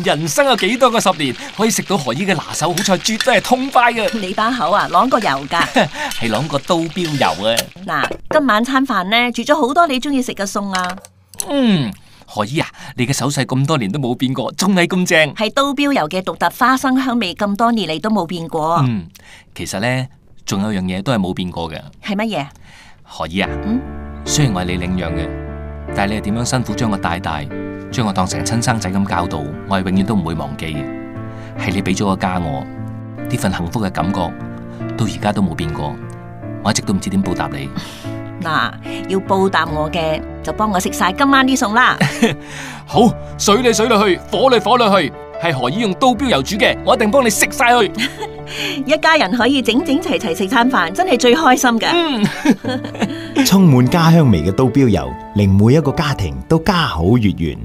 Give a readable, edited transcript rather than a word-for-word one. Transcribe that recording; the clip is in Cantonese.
人生有幾多個10年可以食到何姨嘅拿手好菜，絕對係痛快嘅。你把口啊，啷個油㗎？係啷個刀標油啊！嗱，今晚餐飯呢，煮咗好多你中意食嘅餸啊！何姨啊，你嘅手勢咁多年都冇變過，仲係咁正。係刀標油嘅獨特花生香味，咁多年嚟都冇變過。其實呢，仲有樣嘢都係冇變過嘅。係乜嘢？何姨啊，雖然我係你領養嘅，但係你係點樣辛苦將我帶大，將我當成親生仔咁教導，我係永遠都唔會忘記嘅。係你俾咗個家我，呢份幸福嘅感覺到而家都冇變過，我一直都唔知點報答你。嗱，要報答我嘅就幫我食晒今晚啲餸啦。好，水你水落去，火你火落去，係何姨用刀標油煮嘅，我一定幫你食晒去。一家人可以整整齊齊食餐飯，真係最開心㗎。充滿家鄉味嘅刀標油，令每一個家庭都家好月圓。